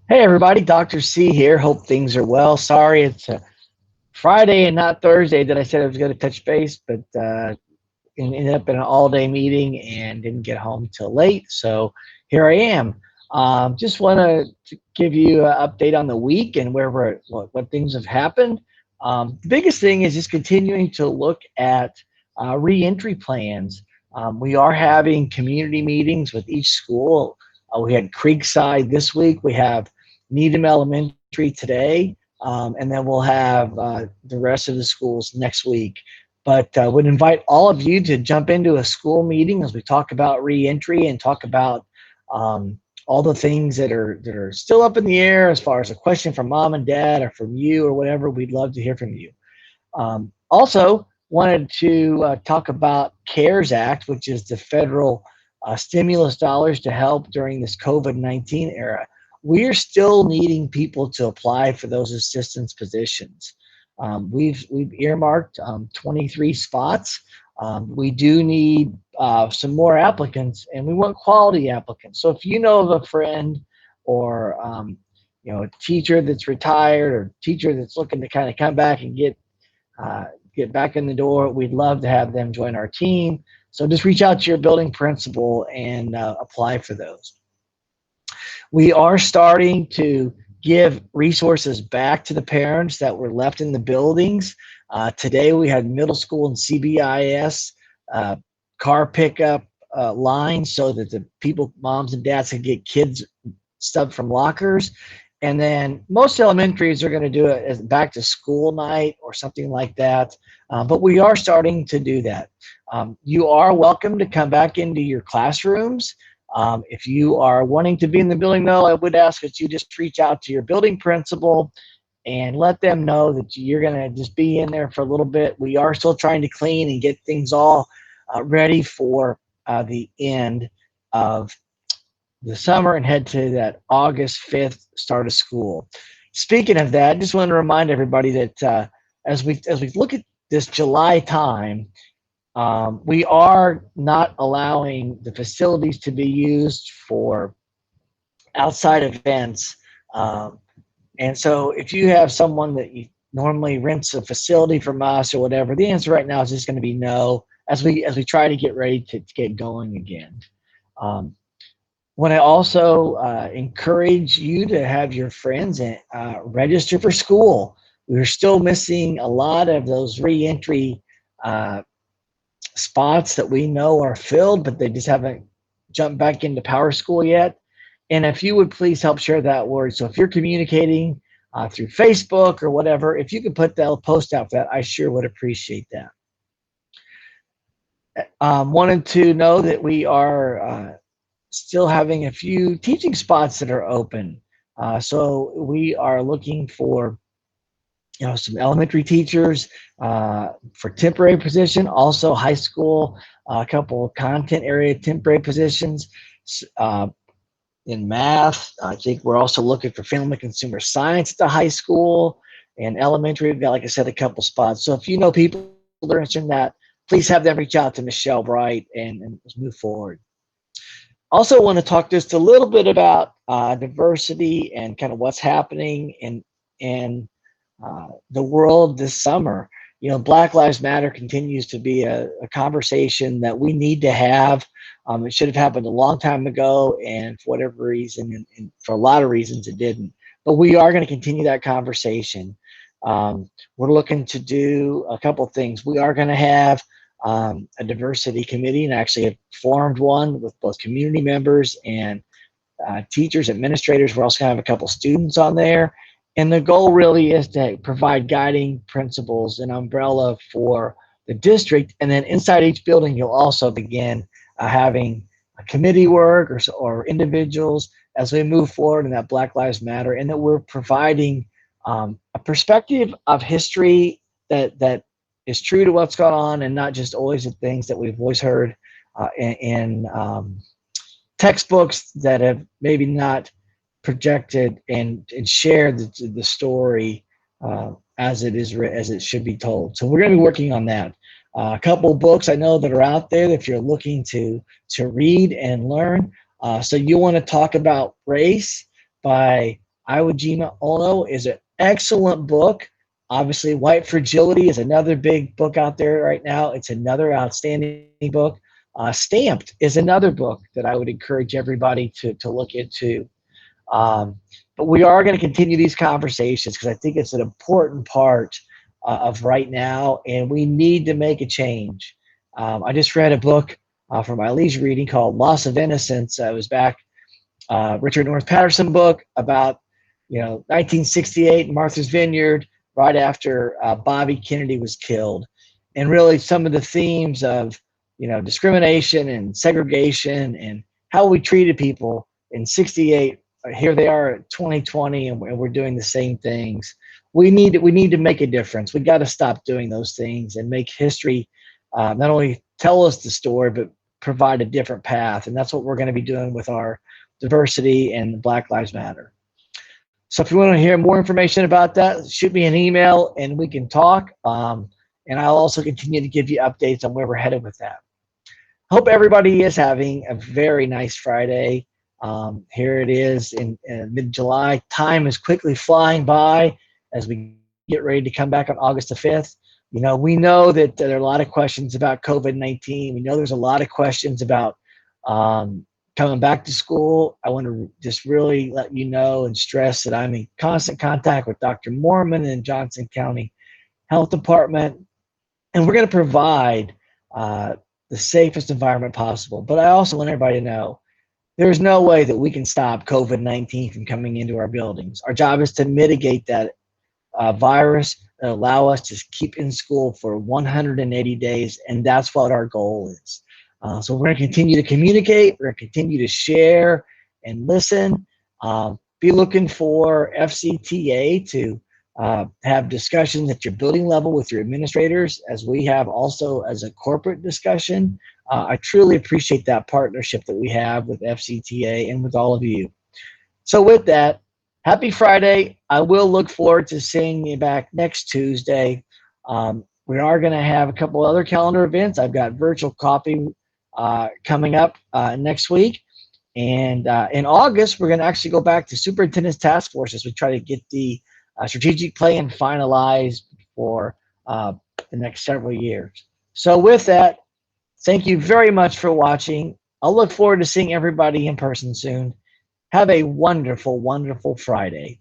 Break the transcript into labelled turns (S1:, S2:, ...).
S1: Hey everybody, Dr. C here. Hope things are well. Sorry, it's Friday and not Thursday that I said I was going to touch base, but ended up in an all-day meeting and didn't get home till late. So here I am. Just want to give you an update on the week and where we're what things have happened. The biggest thing is just continuing to look at reentry plans. We are having community meetings with each school. We had Creekside this week. We have Needham Elementary today, and then we'll have the rest of the schools next week. But I would invite all of you to jump into a school meeting as we talk about reentry and talk about all the things that are still up in the air as far as a question from mom and dad or from you or whatever. We'd love to hear from you. Also, wanted to talk about CARES Act, which is the federal stimulus dollars to help during this COVID-19 era. We're still needing people to apply for those assistance positions. We've earmarked 23 spots. We do need some more applicants, and we want quality applicants. So if you know of a friend or a teacher that's retired or teacher that's looking to kind of come back and get back in the door, we'd love to have them join our team. So just reach out to your building principal and apply for those. We are starting to give resources back to the parents that were left in the buildings. Today we had middle school and CBIS uh, car pickup lines so that the people, moms and dads, could get kids stuff from lockers. And then most elementaries are going to do it as back to school night or something like that. But we are starting to do that. You are welcome to come back into your classrooms. If you are wanting to be in the building, though, I would ask that you just reach out to your building principal and let them know that you're going to just be in there for a little bit. We are still trying to clean and get things all ready for the end of the summer and head to that August 5th start of school. Speaking of that, I just want to remind everybody that as we look at this July time, we are not allowing the facilities to be used for outside events. Um, and so if you have someone that you normally rents a facility from us or whatever, the answer right now is just going to be no as we try to get ready to get going again. Um, Want to also encourage you to have your friends register for school. We're still missing a lot of those reentry uh, spots that we know are filled, but they just haven't jumped back into Power School yet. And if you would please help share that word. So if you're communicating through Facebook or whatever, if you could put that post out for that, I sure would appreciate that. Wanted to know that we are still having a few teaching spots that are open. So we are looking for some elementary teachers for temporary position, also high school, a couple of content area temporary positions uh, in math. I think we're also looking for family and consumer science at the high school and elementary. We've got, like I said, a couple spots. So if you know people that are interested in that, please have them reach out to Michelle Bright and let's move forward. Also want to talk just a little bit about diversity and kind of what's happening in the world this summer. Black Lives Matter continues to be a conversation that we need to have. It should have happened a long time ago, and for whatever reason, and for a lot of reasons, it didn't. But we are going to continue that conversation. We're looking to do a couple things. We are going to have a diversity committee and actually have formed one with both community members and teachers, administrators. We're also going to have a couple students on there. And the goal really is to provide guiding principles and umbrella for the district. And then inside each building, you'll also begin having committee work or individuals as we move forward in that Black Lives Matter, and that we're providing a perspective of history that is true to what's going on and not just always the things that we've always heard in textbooks that have maybe not projected and shared the story as it should be told. So we're going to be working on that. A couple of books I know that are out there if you're looking to read and learn. So you want to talk about race by Iwo Jima Ono is an excellent book. Obviously, White Fragility is another big book out there right now. It's another outstanding book. Stamped is another book that I would encourage everybody to look into. Um, but we are going to continue these conversations because I think it's an important part of right now, and we need to make a change. I just read a book for my leisure reading called Loss of Innocence. It was back Richard North Patterson book about 1968 Martha's Vineyard, right after Bobby Kennedy was killed, and really some of the themes of discrimination and segregation and how we treated people in '68. Here they are at 2020, and we're doing the same things. We need to make a difference. We got to stop doing those things and make history not only tell us the story, but provide a different path. And that's what we're going to be doing with our diversity and Black Lives Matter. So if you want to hear more information about that, shoot me an email and we can talk. And I'll also continue to give you updates on where we're headed with that. Hope everybody is having a very nice Friday. Here it is in mid-July. Time is quickly flying by as we get ready to come back on August the 5th. We know that there are a lot of questions about COVID-19. We know there's a lot of questions about coming back to school. I want to just really let you know and stress that I'm in constant contact with Dr. Mormon and Johnson County Health Department, and we're going to provide the safest environment possible. But I also want everybody to know there's no way that we can stop COVID-19 from coming into our buildings. Our job is to mitigate that virus and allow us to keep in school for 180 days, and that's what our goal is. So we're going to continue to communicate. We're going to continue to share and listen. Be looking for FCTA to have discussions at your building level with your administrators, as we have also as a corporate discussion. I truly appreciate that partnership that we have with FCTA and with all of you. So with that, happy Friday. I will look forward to seeing you back next Tuesday. We are going to have a couple other calendar events. I've got virtual coffee coming up next week. And in August, we're going to actually go back to Superintendent's Task Force as we try to get the strategic plan finalized for the next several years. So with that, thank you very much for watching. I'll look forward to seeing everybody in person soon. Have a wonderful, wonderful Friday.